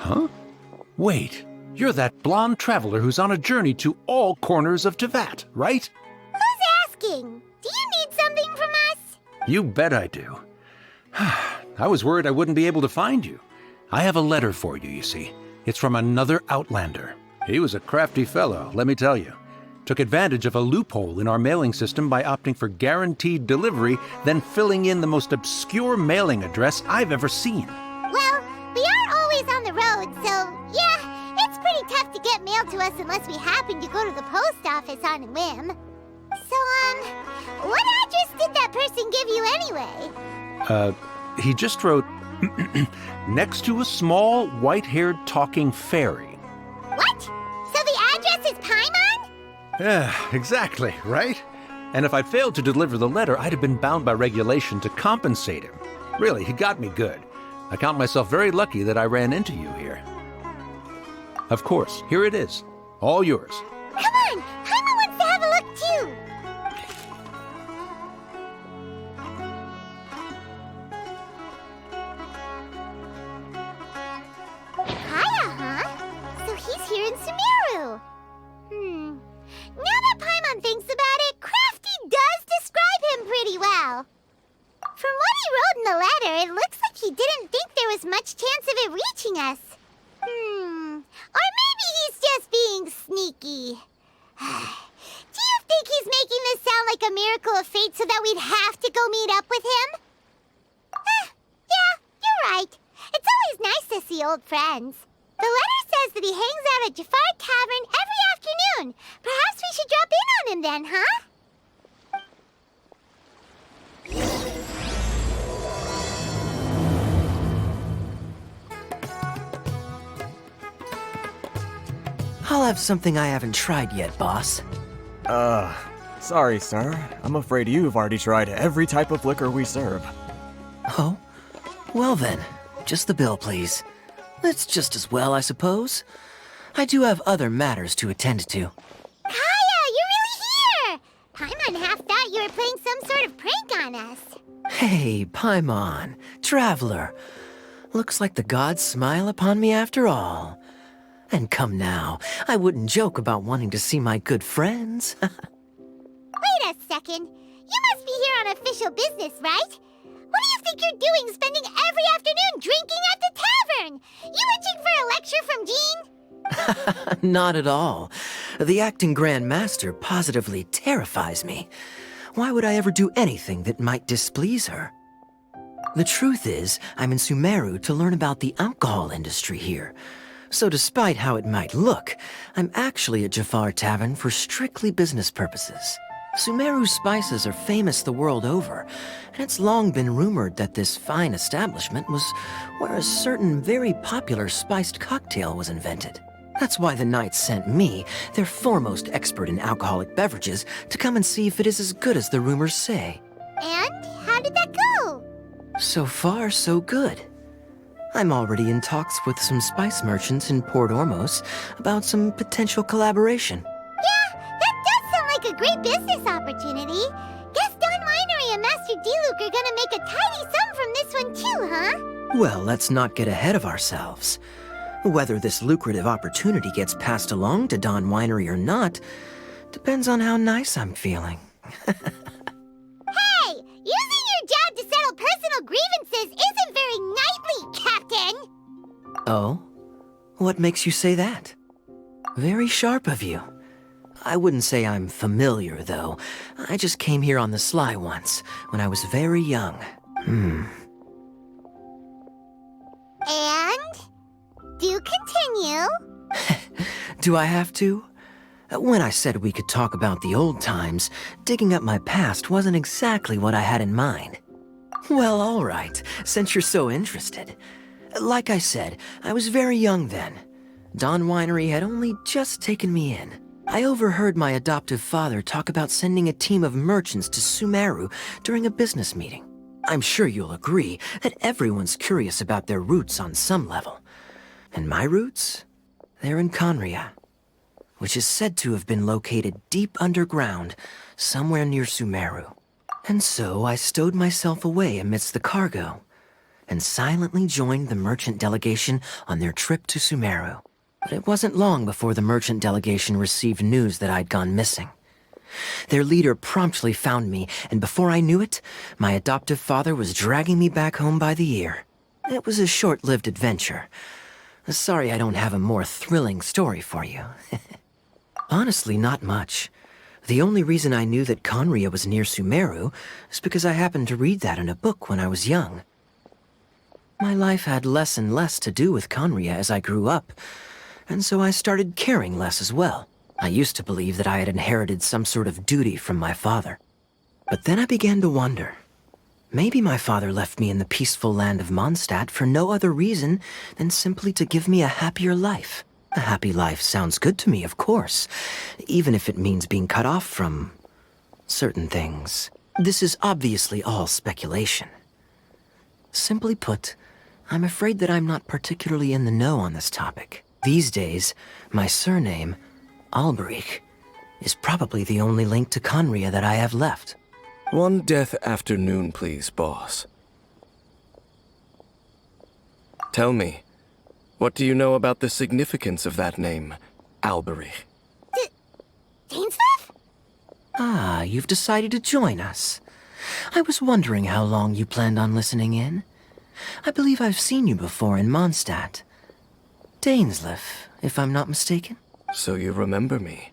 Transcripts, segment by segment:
Huh? Wait, you're that blonde traveler who's on a journey to all corners of Teyvat, right? Who's asking? Do you need something from us? You bet I do. I was worried I wouldn't be able to find you. I have a letter for you, you see. It's from another Outlander. He was a crafty fellow, let me tell you. Took advantage of a loophole in our mailing system by opting for guaranteed delivery, then filling in the most obscure mailing address I've ever seen. Well, we aren't always on the road, so yeah, it's pretty tough to get mail to us unless we happen to go to the post office on a whim. So, what address did that person give you anyway? He just wrote, next to a small, white-haired talking fairy. What? So the address is Paimon? Yeah, exactly, right? And if I failed to deliver the letter, I'd have been bound by regulation to compensate him. Really, he got me good. I count myself very lucky that I ran into you here. Of course, here it is. All yours. Come on! Paimon wants to have a look too! Kaeya, huh? So he's here in Sumeru. Now that Paimon thinks about it, Crafty does describe him pretty well. From what he wrote in the letter, it looks like he didn't think there was much chance of it reaching us. Or maybe he's just being sneaky. Do you think he's making this sound like a miracle of fate so that we'd have to go meet up with him? Yeah, you're right. It's always nice to see old friends. The letter says that he hangs out at Jafar Tavern every afternoon. Perhaps we should drop in on him then, huh? I'll have something I haven't tried yet, boss. Sorry, sir. I'm afraid you've already tried every type of liquor we serve. Oh? Well then, just the bill, please. It's just as well, I suppose. I do have other matters to attend to. Kaeya, you're really here! Paimon half thought you were playing some sort of prank on us. Hey, Paimon, traveler. Looks like the gods smile upon me after all. And come now, I wouldn't joke about wanting to see my good friends. Wait a second. You must be here on official business, right? What do you think you're doing spending every afternoon drinking at the tavern? You itching for a lecture from Jean? Not at all. The acting Grand Master positively terrifies me. Why would I ever do anything that might displease her? The truth is, I'm in Sumeru to learn about the alcohol industry here. So despite how it might look, I'm actually at Jafar Tavern for strictly business purposes. Sumeru spices are famous the world over, and it's long been rumored that this fine establishment was where a certain very popular spiced cocktail was invented. That's why the Knights sent me, their foremost expert in alcoholic beverages, to come and see if it is as good as the rumors say. And how did that go? So far, so good. I'm already in talks with some spice merchants in Port Ormos about some potential collaboration. Yeah, that does sound like a great business opportunity. Guess Don Winery and Master D-Luke are gonna make a tidy sum from this one too, huh? Well, let's not get ahead of ourselves. Whether this lucrative opportunity gets passed along to Don Winery or not depends on how nice I'm feeling. Hey, using your job to settle personal grievances isn't very knightly, Captain! Oh? What makes you say that? Very sharp of you. I wouldn't say I'm familiar, though. I just came here on the sly once, when I was very young. And? Do continue. Do I have to? When I said we could talk about the old times, digging up my past wasn't exactly what I had in mind. Well, all right, since you're so interested. Like I said, I was very young then. Don Winery had only just taken me in. I overheard my adoptive father talk about sending a team of merchants to Sumeru during a business meeting. I'm sure you'll agree that everyone's curious about their roots on some level. And my roots? They're in Conria, which is said to have been located deep underground, somewhere near Sumeru. And so I stowed myself away amidst the cargo, and silently joined the merchant delegation on their trip to Sumeru. But it wasn't long before the merchant delegation received news that I'd gone missing. Their leader promptly found me, and before I knew it, my adoptive father was dragging me back home by the ear. It was a short-lived adventure. Sorry I don't have a more thrilling story for you. Honestly, not much. The only reason I knew that Conria was near Sumeru is because I happened to read that in a book when I was young. My life had less and less to do with Conria as I grew up, and so I started caring less as well. I used to believe that I had inherited some sort of duty from my father. But then I began to wonder. Maybe my father left me in the peaceful land of Mondstadt for no other reason than simply to give me a happier life. A happy life sounds good to me, of course, even if it means being cut off from certain things. This is obviously all speculation. Simply put, I'm afraid that I'm not particularly in the know on this topic. These days, my surname, Alberich, is probably the only link to Conria that I have left. One death afternoon, please, boss. Tell me, what do you know about the significance of that name, Alberich? Dainsleif? Ah, you've decided to join us. I was wondering how long you planned on listening in. I believe I've seen you before in Mondstadt. Dainsleif, if I'm not mistaken. So you remember me.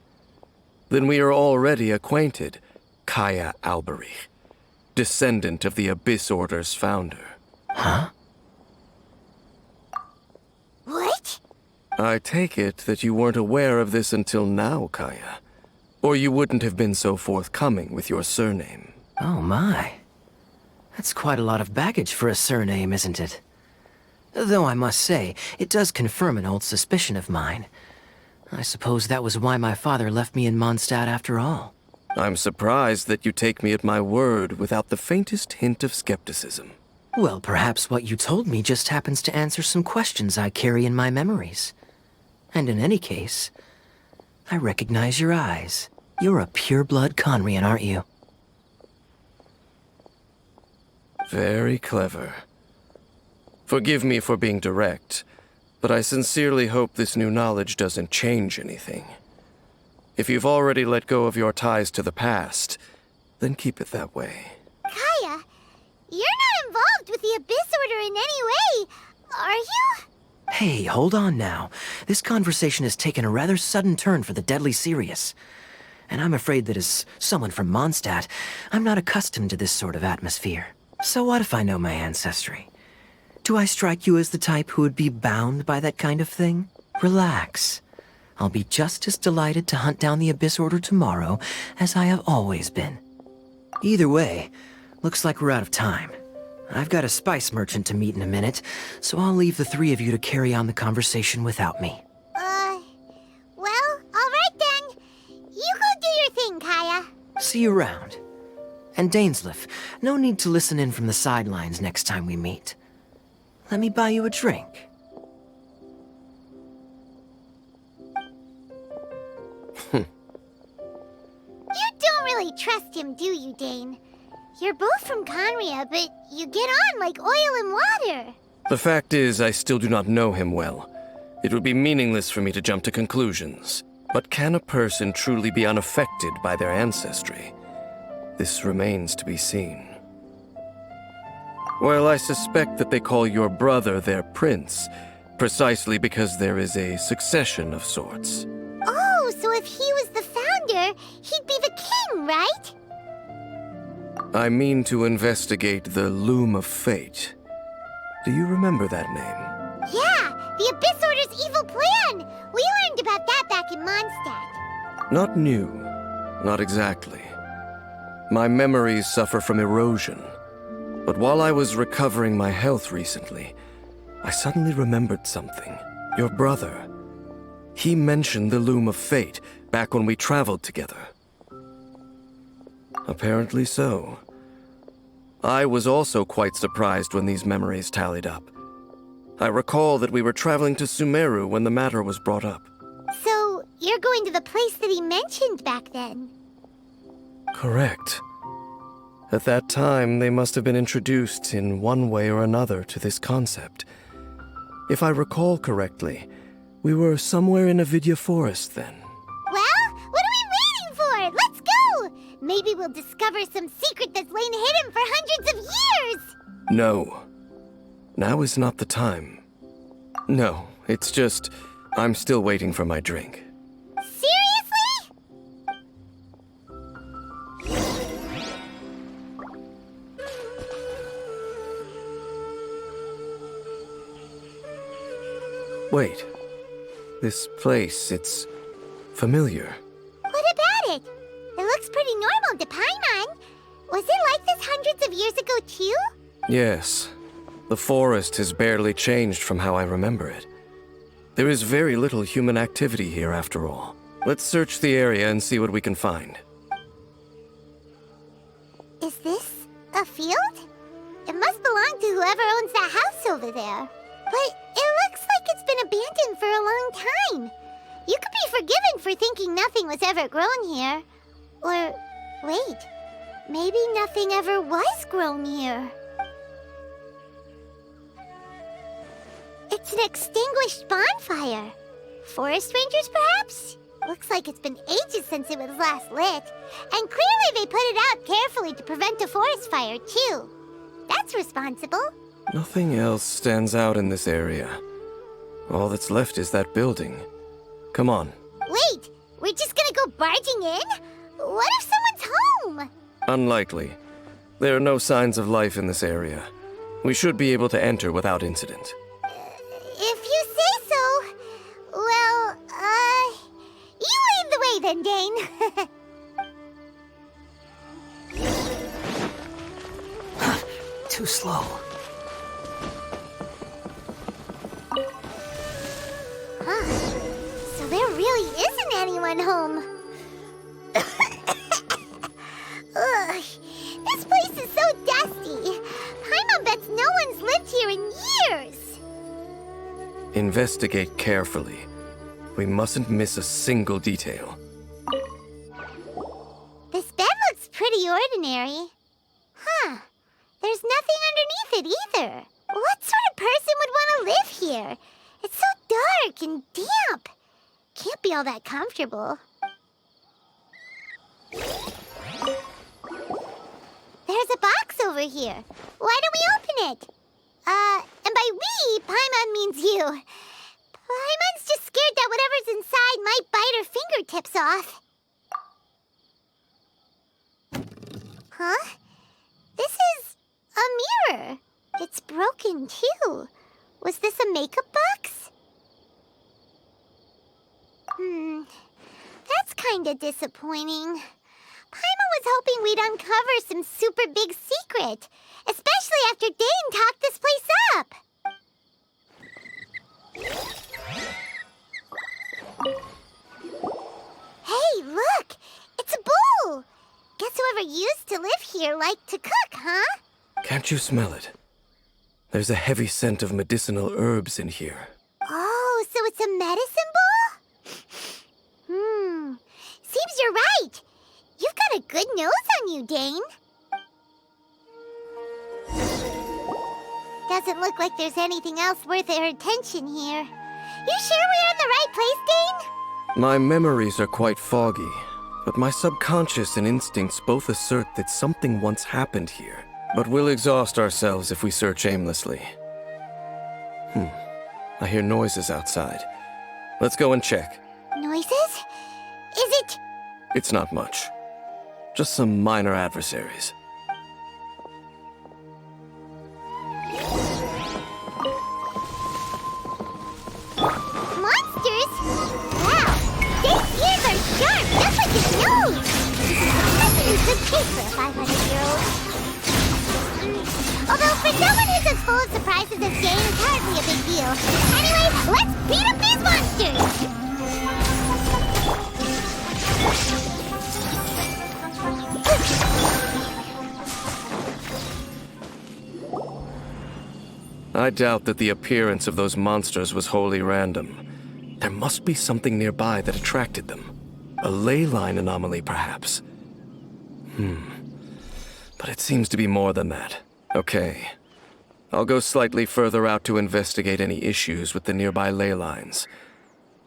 Then we are already acquainted, Kaeya Alberich, descendant of the Abyss Order's founder. Huh? What? I take it that you weren't aware of this until now, Kaeya. Or you wouldn't have been so forthcoming with your surname. Oh my. That's quite a lot of baggage for a surname, isn't it? Though I must say, it does confirm an old suspicion of mine. I suppose that was why my father left me in Mondstadt after all. I'm surprised that you take me at my word without the faintest hint of skepticism. Well, perhaps what you told me just happens to answer some questions I carry in my memories. And in any case, I recognize your eyes. You're a pure-blood Conrian, aren't you? Very clever. Forgive me for being direct, but I sincerely hope this new knowledge doesn't change anything. If you've already let go of your ties to the past, then keep it that way. Kaeya, you're not involved with the Abyss Order in any way, are you? Hey, hold on now. This conversation has taken a rather sudden turn for the deadly serious. And I'm afraid that as someone from Mondstadt, I'm not accustomed to this sort of atmosphere. So what if I know my ancestry? Do I strike you as the type who would be bound by that kind of thing? Relax. I'll be just as delighted to hunt down the Abyss Order tomorrow as I have always been. Either way, looks like we're out of time. I've got a spice merchant to meet in a minute, so I'll leave the three of you to carry on the conversation without me. Well, all right then. You go do your thing, Kaeya. See you around. And Dainsleif, no need to listen in from the sidelines next time we meet. Let me buy you a drink. You don't really trust him, do you, Dane? You're both from Conria, but you get on like oil and water. The fact is, I still do not know him well. It would be meaningless for me to jump to conclusions. But can a person truly be unaffected by their ancestry? This remains to be seen. Well, I suspect that they call your brother their prince, precisely because there is a succession of sorts. Oh, so if he was the founder, he'd be the king, right? I mean to investigate the Loom of Fate. Do you remember that name? Yeah, the Abyss Order's evil plan! We learned about that back in Mondstadt. Not new. Not exactly. My memories suffer from erosion. But while I was recovering my health recently, I suddenly remembered something. Your brother. He mentioned the Loom of Fate back when we traveled together. Apparently so. I was also quite surprised when these memories tallied up. I recall that we were traveling to Sumeru when the matter was brought up. So, you're going to the place that he mentioned back then? Correct. At that time, they must have been introduced in one way or another to this concept. If I recall correctly, we were somewhere in Avidya Forest then. Well, what are we waiting for? Let's go! Maybe we'll discover some secret that's lain hidden for hundreds of years! No. Now is not the time. No, it's just, I'm still waiting for my drink. Seriously? Wait. This place, it's familiar. What about it? It looks pretty normal to Paimon. Was it like this hundreds of years ago too? Yes. The forest has barely changed from how I remember it. There is very little human activity here after all. Let's search the area and see what we can find. Is this a field? It must belong to whoever owns that house over there. But it looks like it's been abandoned for a long time. You could be forgiven for thinking nothing was ever grown here. Or, wait, maybe nothing ever was grown here. It's an extinguished bonfire. Forest rangers, perhaps? Looks like it's been ages since it was last lit. And clearly they put it out carefully to prevent a forest fire, too. That's responsible. Nothing else stands out in this area. All that's left is that building. Come on. Wait, we're just gonna go barging in? What if someone's home? Unlikely. There are no signs of life in this area. We should be able to enter without incident. If you say so. Well, you lead the way then, Dane. Too slow. So there really isn't anyone home. Ugh, this place is so dusty. Paimon bets no one's lived here in years. Investigate carefully. We mustn't miss a single detail. This bed looks pretty ordinary. Huh. There's nothing underneath it either. What sort of person would want to live here? It's so dark and damp. Can't be all that comfortable. There's a box over here. Why don't we open it? And by we, Paimon means you. Paimon's just scared that whatever's inside might bite her fingertips off. Huh? This is a mirror. It's broken, too. Was this a makeup box? That's kinda disappointing. Paimon was hoping we'd uncover some super big secret, especially after Dane talked this place up. Hey, look! It's a bowl! Guess whoever used to live here liked to cook, huh? Can't you smell it? There's a heavy scent of medicinal herbs in here. Oh, so it's a medicine bowl? Seems you're right. You've got a good nose on you, Dane. Doesn't look like there's anything else worth our attention here. You sure we're in the right place, Dane? My memories are quite foggy, but my subconscious and instincts both assert that something once happened here. But we'll exhaust ourselves if we search aimlessly. I hear noises outside. Let's go and check. Noises? Is it? It's not much. Just some minor adversaries. Monsters? Wow, Dane's ears are sharp, just like his nose. That's a good case for a 500-year-old. Although for someone who's as full of surprises as Dane, it's hardly a big deal. Anyway, let's beat up these monsters! I doubt that the appearance of those monsters was wholly random. There must be something nearby that attracted them. A ley line anomaly, perhaps. But it seems to be more than that. Okay. I'll go slightly further out to investigate any issues with the nearby ley lines.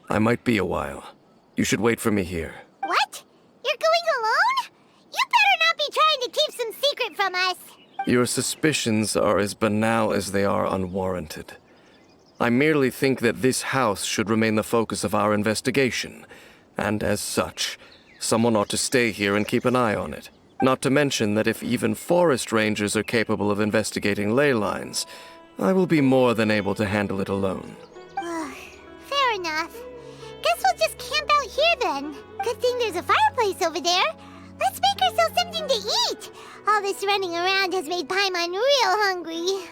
I might be a while. You should wait for me here. What? You're going alone? You better not be trying to keep some secret from us. Your suspicions are as banal as they are unwarranted. I merely think that this house should remain the focus of our investigation, and as such, someone ought to stay here and keep an eye on it. Not to mention that if even forest rangers are capable of investigating ley lines, I will be more than able to handle it alone. Fair enough. Guess we'll just camp out here then. Good thing there's a fireplace over there. Let's make ourselves something to eat. All this running around has made Paimon real hungry.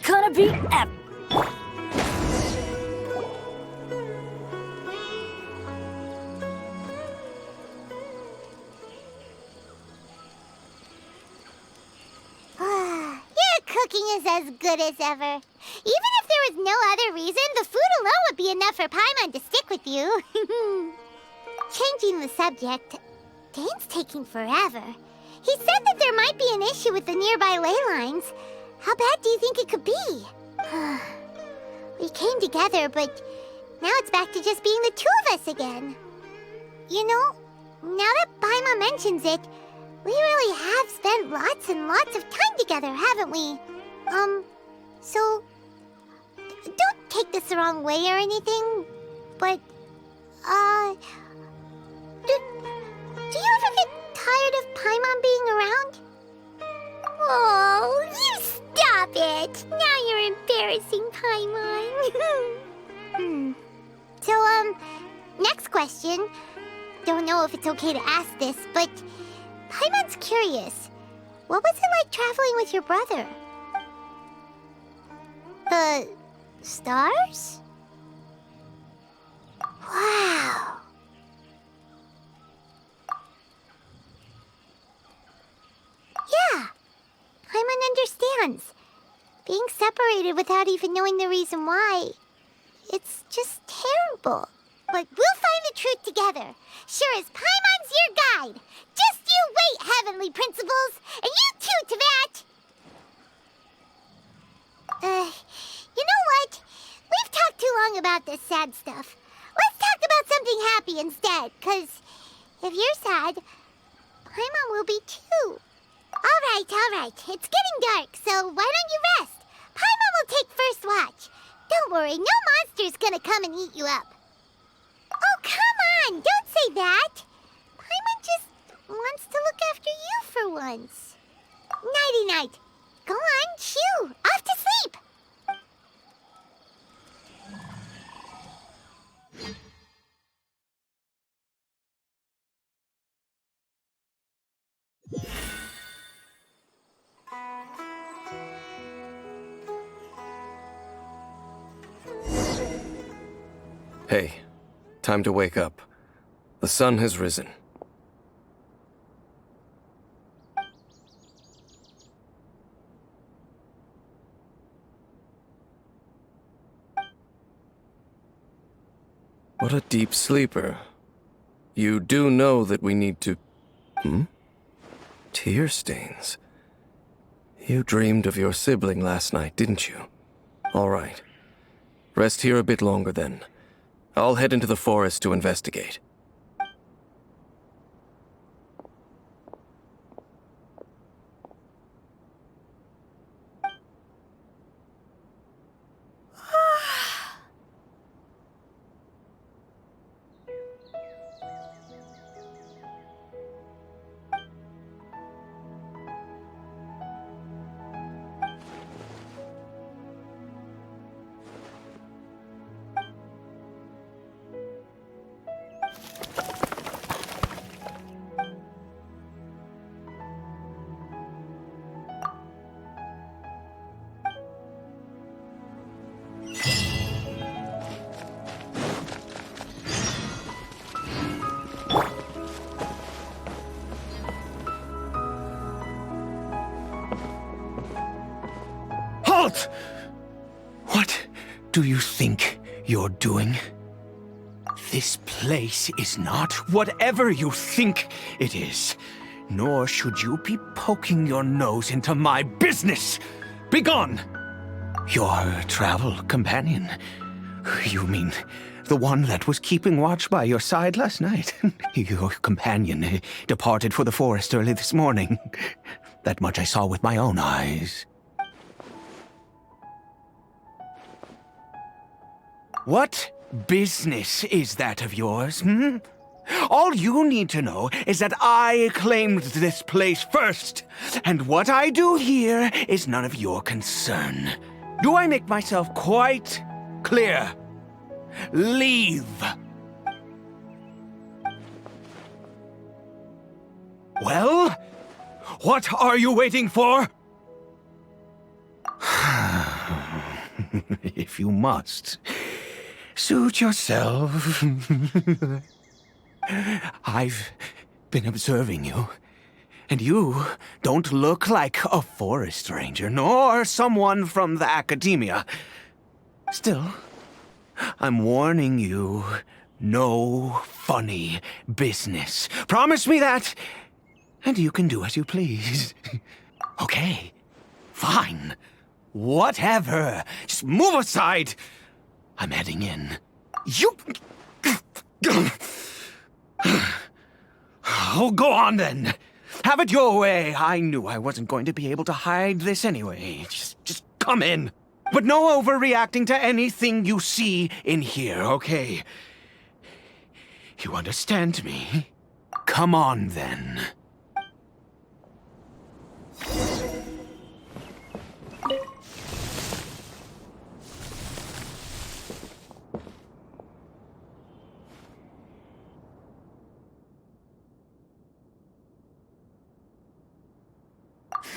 Gonna be epic. Your cooking is as good as ever. Even if there was no other reason, the food alone would be enough for Paimon to stick with you. Changing the subject, Dane's taking forever. He said that there might be an issue with the nearby ley lines. How bad do you think it could be? We came together, but now it's back to just being the two of us again. You know, now that Paimon mentions it, we really have spent lots and lots of time together, haven't we? So, don't take this the wrong way or anything, but, do you ever get tired of Paimon being around? Oh, you stop it! Now you're embarrassing, Paimon. So, next question. Don't know if it's okay to ask this, but Paimon's curious. What was it like traveling with your brother? The stars? Wow. Yeah, Paimon understands. Being separated without even knowing the reason why, it's just terrible. But we'll find the truth together. Sure as Paimon's your guide. Just you wait, Heavenly Principles, and you too, Teyvat. You know what? We've talked too long about this sad stuff. Let's talk about something happy instead, 'cause if you're sad, Paimon will be too. All right. It's getting dark, so why don't you rest? Paimon will take first watch. Don't worry, no monster's gonna come and eat you up. Oh, come on! Don't say that! Paimon just wants to look after you for once. Nighty-night. Go on, shoo! Off to sleep! Hey, time to wake up. The sun has risen. What a deep sleeper. You do know that we need to... Tear stains. You dreamed of your sibling last night, didn't you? All right. Rest here a bit longer then. I'll head into the forest to investigate. Halt! What do you think you're doing? This place is not whatever you think it is. Nor should you be poking your nose into my business. Begone! Your travel companion. You mean the one that was keeping watch by your side last night? Your companion departed for the forest early this morning. That much I saw with my own eyes. What business is that of yours, hmm? All you need to know is that I claimed this place first, and what I do here is none of your concern. Do I make myself quite clear? Leave. Well, what are you waiting for? If you must, suit yourself. I've been observing you, and you don't look like a forest ranger, nor someone from the academia. Still, I'm warning you, no funny business. Promise me that, and you can do as you please. Okay, fine. Whatever. Just move aside. I'm heading in. You... Oh, go on then. Have it your way. I knew I wasn't going to be able to hide this anyway. Just come in. But no overreacting to anything you see in here, okay? You understand me? Come on then.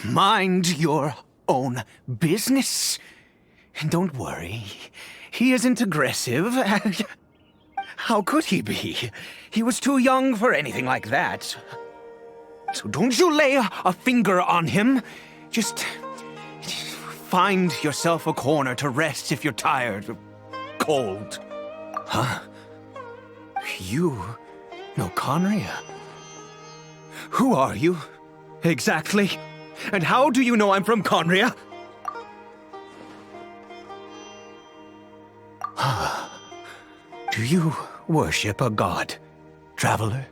Mind your own business. And don't worry, he isn't aggressive. How could he be? He was too young for anything like that. So don't you lay a finger on him. Just find yourself a corner to rest if you're tired or cold. Huh? You know Conria? Who are you, exactly? And how do you know I'm from Conria? Do you worship a god, traveler?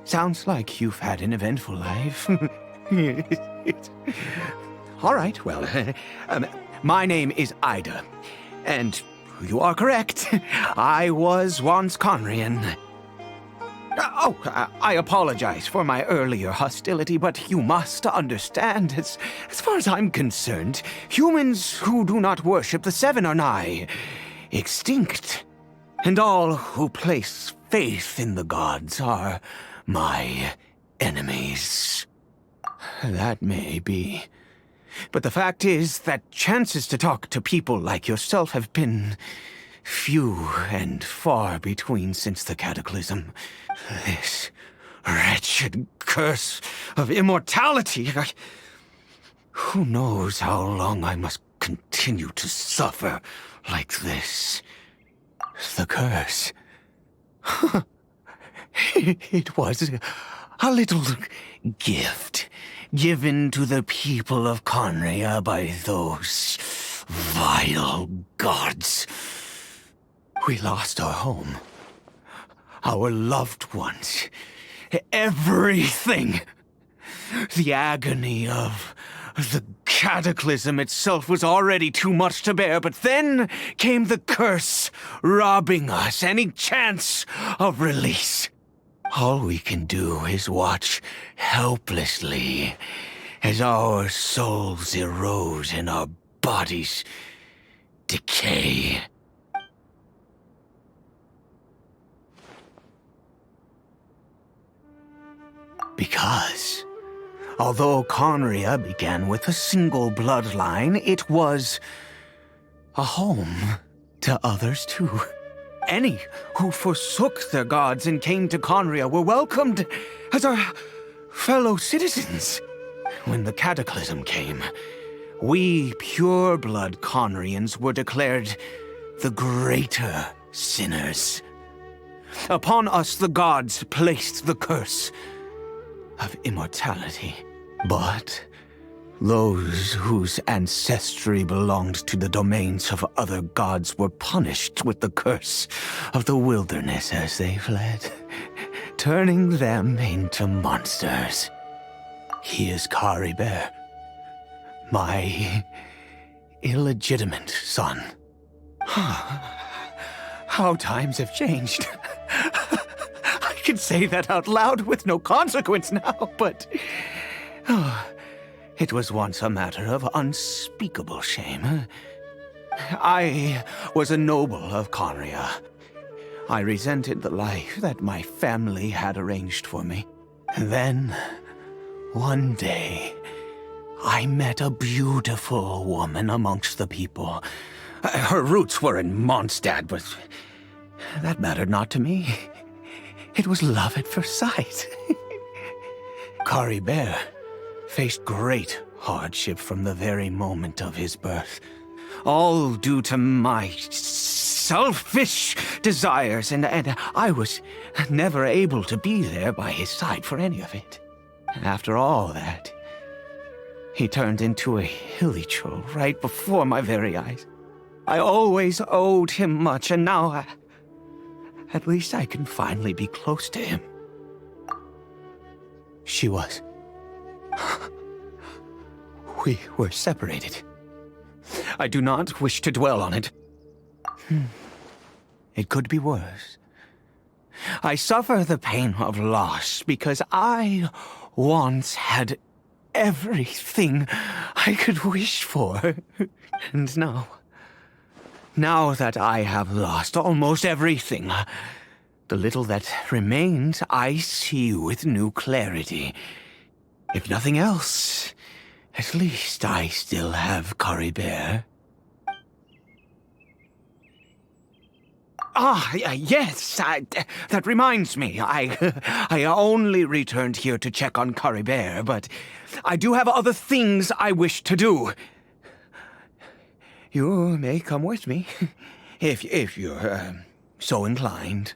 Sounds like you've had an eventful life. All right, well, my name is Ida, and you are correct. I was once Conrian. I apologize for my earlier hostility, but you must understand, as far as I'm concerned, humans who do not worship the Seven are nigh extinct. And all who place faith in the gods are my enemies. That may be. But the fact is that chances to talk to people like yourself have been few and far between since the cataclysm. This wretched curse of immortality. Who knows how long I must continue to suffer like this? The curse. It was a little gift given to the people of Conria by those vile gods. We lost our home, our loved ones, everything. The agony of the cataclysm itself was already too much to bear, but then came the curse, robbing us any chance of release. All we can do is watch helplessly as our souls erode and our bodies decay. Because, although Conria began with a single bloodline, it was a home to others too. Any who forsook their gods and came to Conria were welcomed as our fellow citizens. when the cataclysm came, we pure-blood Conrians were declared the greater sinners. Upon us the gods placed the curse of immortality. But those whose ancestry belonged to the domains of other gods were punished with the curse of the wilderness as they fled, turning them into monsters. He is Caribert, my illegitimate son. How times have changed. I can say that out loud with no consequence now, but it was once a matter of unspeakable shame. I was a noble of Conria. I resented the life that my family had arranged for me. Then, one day, I met a beautiful woman amongst the people. Her roots were in Mondstadt, but that mattered not to me. It was love at first sight. Caribert faced great hardship from the very moment of his birth, all due to my selfish desires, and I was never able to be there by his side for any of it. After all that, he turned into a hilly troll right before my very eyes. I always owed him much, and now at least I can finally be close to him. She was. We were separated. I do not wish to dwell on it. It could be worse. I suffer the pain of loss because I once had everything I could wish for. And now that I have lost almost everything, the little that remains I see with new clarity. If nothing else, at least I still have Caribert. Yes, that reminds me. I only returned here to check on Caribert, but I do have other things I wish to do. You may come with me, if you're so inclined.